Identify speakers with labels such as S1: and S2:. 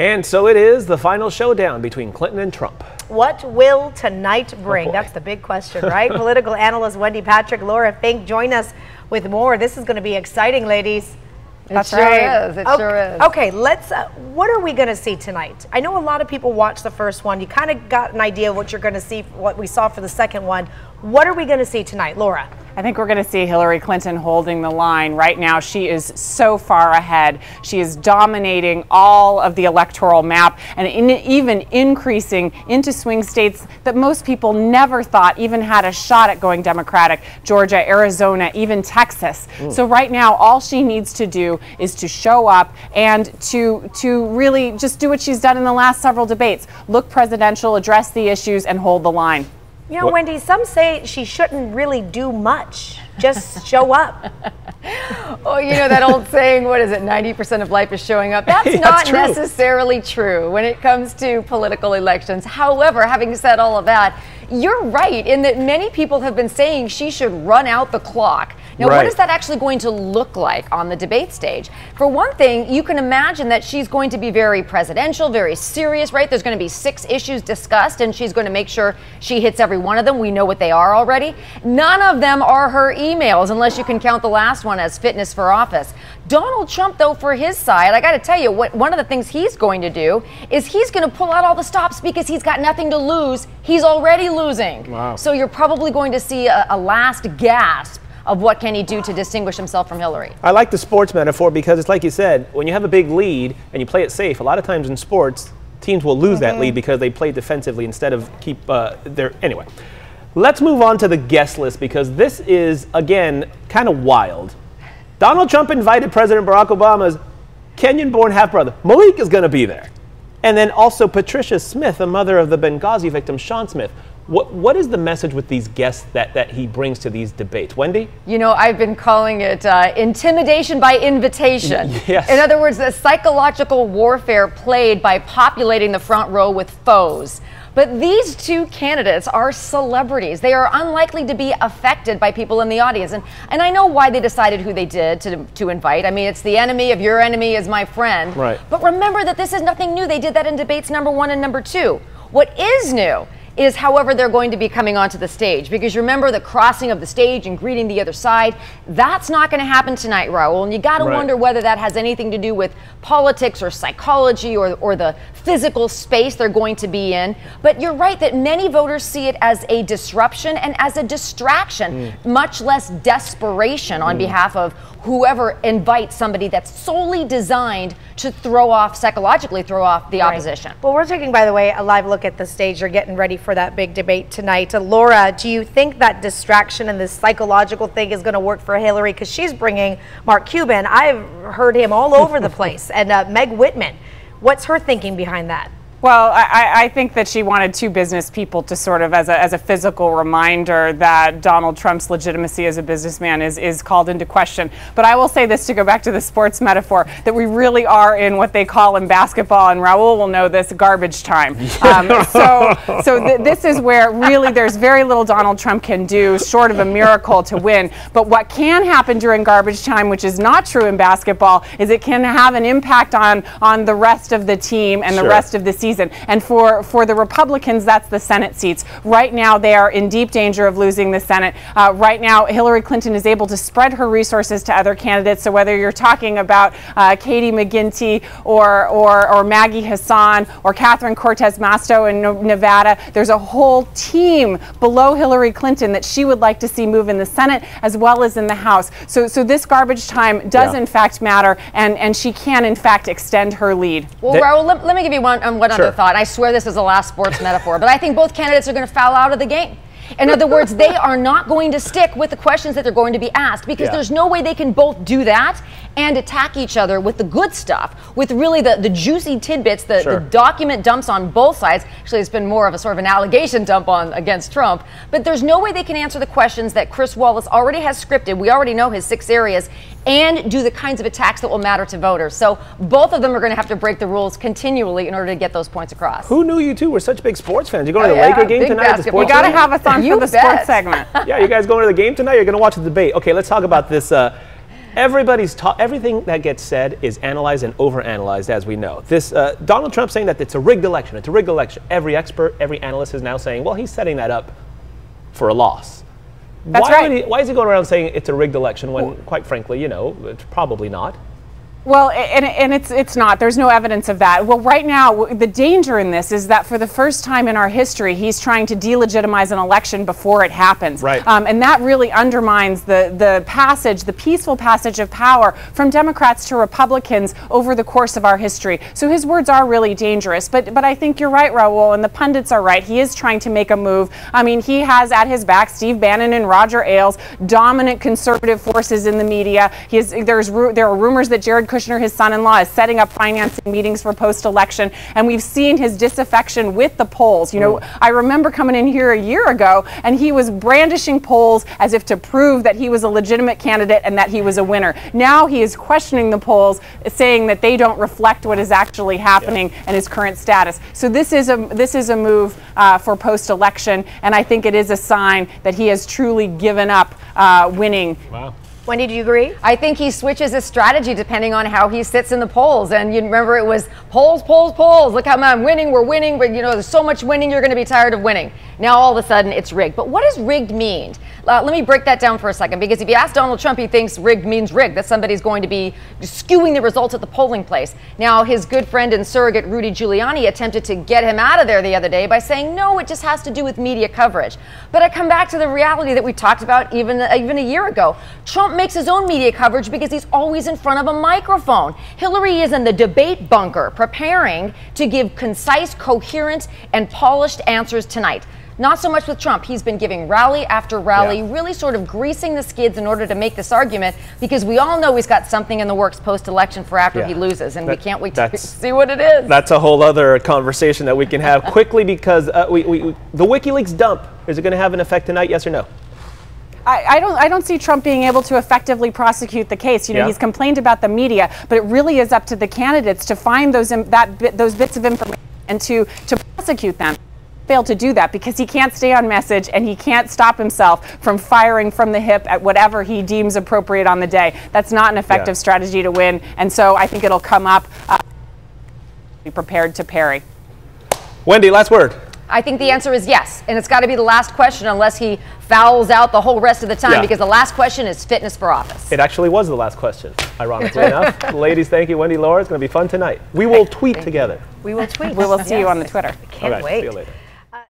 S1: And so it is the final showdown between Clinton and Trump.
S2: What will tonight bring?
S1: Oh,
S2: that's the big question, right? Political analyst Wendy, Patrick, Laura, Fink, join us with more. This is going to be exciting, ladies.
S3: That's right. It sure is.
S2: Okay, let's. What are we going to see tonight? I know a lot of people watched the first one. You kind of got an idea of what you're going to see, what we saw for the second one. What are we going to see tonight, Laura?
S3: I think we're going to see Hillary Clinton holding the line. Right now, she is so far ahead. She is dominating all of the electoral map and even increasing into swing states that most people never thought even had a shot at going Democratic. Georgia, Arizona, even Texas. So right now, all she needs to do is to show up and to really just do what she's done in the last several debates. Look presidential, address the issues, and hold the line.
S2: You know, Wendy, some say she shouldn't really do much. Just show up.
S4: Oh, you know that old saying, what is it, 90% of life is showing up? That's not necessarily true when it comes to political elections. However, having said all of that, you're right in that many people have been saying she should run out the clock. Now, what is that actually going to look like on the debate stage? For one thing, you can imagine that she's going to be very presidential, very serious, right? There's going to be 6 issues discussed, and she's going to make sure she hits every one of them. We know what they are already. None of them are her emails, unless you can count the last one as fitness for office. Donald Trump, though, for his side, I got to tell you, one of the things he's going to do is he's going to pull out all the stops because he's got nothing to lose. He's already losing.
S1: Wow.
S4: So you're probably going to see a last gasp of what can he do to distinguish himself from Hillary.
S1: I like the sports metaphor because it's like you said, when you have a big lead and you play it safe, a lot of times in sports, teams will lose that lead because they play defensively instead of keep their... Anyway, let's move on to the guest list because this is, again, kind of wild. Donald Trump invited President Barack Obama's Kenyan-born half-brother. Malik is going to be there. And then also Patricia Smith, the mother of the Benghazi victim, Sean Smith. What is the message with these guests that he brings to these debates? Wendy?
S4: You know, I've been calling it intimidation by invitation.
S1: Yes.
S4: In other words, the psychological warfare played by populating the front row with foes. But these two candidates are celebrities. They are unlikely to be affected by people in the audience. And I know why they decided who they did to invite. I mean, it's the enemy of your enemy is my friend.
S1: Right.
S4: But remember that this is nothing new. They did that in debates #1 and #2. What is new is, however, they're going to be coming onto the stage. Because remember the crossing of the stage and greeting the other side, that's not going to happen tonight, Raul. And you got to wonder whether that has anything to do with politics or psychology or the physical space they're going to be in. But you're right that many voters see it as a disruption and as a distraction, much less desperation on behalf of whoever invites somebody that's solely designed to psychologically throw off the opposition.
S2: Well, we're taking, by the way, a live look at the stage. You're getting ready for that big debate tonight. Laura, do you think that distraction and this psychological thing is going to work for Hillary? Because she's bringing Mark Cuban. I've heard him all over the place. And Meg Whitman. What's her thinking behind that?
S3: Well, I think that she wanted 2 business people to sort of, as a physical reminder that Donald Trump's legitimacy as a businessman is called into question. But I will say this, to go back to the sports metaphor, that we really are in what they call in basketball, and Raul will know this, garbage time. This is where really there's very little Donald Trump can do short of a miracle to win. But what can happen during garbage time, which is not true in basketball, is it can have an impact on the rest of the team and the rest of the season. And for the Republicans, that's the Senate seats. Right now, they are in deep danger of losing the Senate. Right now, Hillary Clinton is able to spread her resources to other candidates. So whether you're talking about Katie McGinty or Maggie Hassan or Catherine Cortez Masto in Nevada, there's a whole team below Hillary Clinton that she would like to see move in the Senate as well as in the House. So this garbage time does in fact matter, and she can in fact extend her lead.
S4: Well, Raul, let me give you one other thought. I swear this is the last sports metaphor, but I think both candidates are going to foul out of the game. In other words, they are not going to stick with the questions that they're going to be asked because there's no way they can both do that and attack each other with the good stuff, with really the juicy tidbits, the document dumps on both sides. Actually, it's been more of a sort of an allegation dump against Trump. But there's no way they can answer the questions that Chris Wallace already has scripted. We already know his 6 areas, and do the kinds of attacks that will matter to voters. So both of them are going to have to break the rules continually in order to get those points across.
S1: Who knew you two were such big sports fans? You going to the Laker game tonight?
S3: You got to have us on for the sports segment.
S1: Yeah, you guys going to the game tonight? You're going to watch the debate. Okay, let's talk about this Everything that gets said is analyzed and overanalyzed, as we know. This Donald Trump saying that it's a rigged election. It's a rigged election. Every expert, every analyst is now saying, well, he's setting that up for a loss.
S3: That's right.
S1: Why is he going around saying it's a rigged election when, quite frankly, it's probably not?
S3: Well, and it's not. There's no evidence of that. Well, right now, the danger in this is that for the first time in our history, he's trying to delegitimize an election before it happens.
S1: Right.
S3: And that really undermines the peaceful passage of power from Democrats to Republicans over the course of our history. So his words are really dangerous. But I think you're right, Raul, and the pundits are right. He is trying to make a move. I mean, he has at his back Steve Bannon and Roger Ailes, dominant conservative forces in the media. There are rumors that Jared Kushner, his son-in-law, is setting up financing meetings for post-election, and we've seen his disaffection with the polls. I remember coming in here a year ago, and he was brandishing polls as if to prove that he was a legitimate candidate and that he was a winner. Now he is questioning the polls, saying that they don't reflect what is actually happening and his current status. So this is a move for post-election, and I think it is a sign that he has truly given up winning.
S1: Wow.
S2: Wendy, do you agree?
S4: I think he switches his strategy depending on how he sits in the polls. And you remember it was polls, polls, polls. Look how I'm winning, we're winning, but there's so much winning, you're going to be tired of winning. Now all of a sudden it's rigged. But what does rigged mean? Let me break that down for a second, because if you ask Donald Trump, he thinks rigged means rigged, that somebody's going to be skewing the results at the polling place. Now, his good friend and surrogate Rudy Giuliani attempted to get him out of there the other day by saying, no, it just has to do with media coverage. But I come back to the reality that we talked about even a year ago. Trump makes his own media coverage because he's always in front of a microphone. Hillary is in the debate bunker preparing to give concise, coherent, and polished answers tonight. Not so much with Trump. He's been giving rally after rally, really sort of greasing the skids in order to make this argument, because we all know he's got something in the works post-election for after he loses, and we can't wait to see what it is.
S1: That's a whole other conversation that we can have quickly, because the WikiLeaks dump, is it going to have an effect tonight, yes or no?
S3: I don't see Trump being able to effectively prosecute the case. He's complained about the media, but it really is up to the candidates to find those bits of information and to prosecute them. Failed to do that because he can't stay on message and he can't stop himself from firing from the hip at whatever he deems appropriate on the day. That's not an effective strategy to win, and so I think it'll come up. Be prepared to parry.
S1: Wendy, last word.
S4: I think the answer is yes, and it's got to be the last question unless he fouls out the whole rest of the time, because the last question is fitness for office.
S1: It actually was the last question, ironically enough. Ladies, thank you. Wendy, Laura, it's going to be fun tonight. We will tweet together.
S2: We will tweet.
S3: We will see you on the Twitter.
S2: Can't wait.
S1: See you later.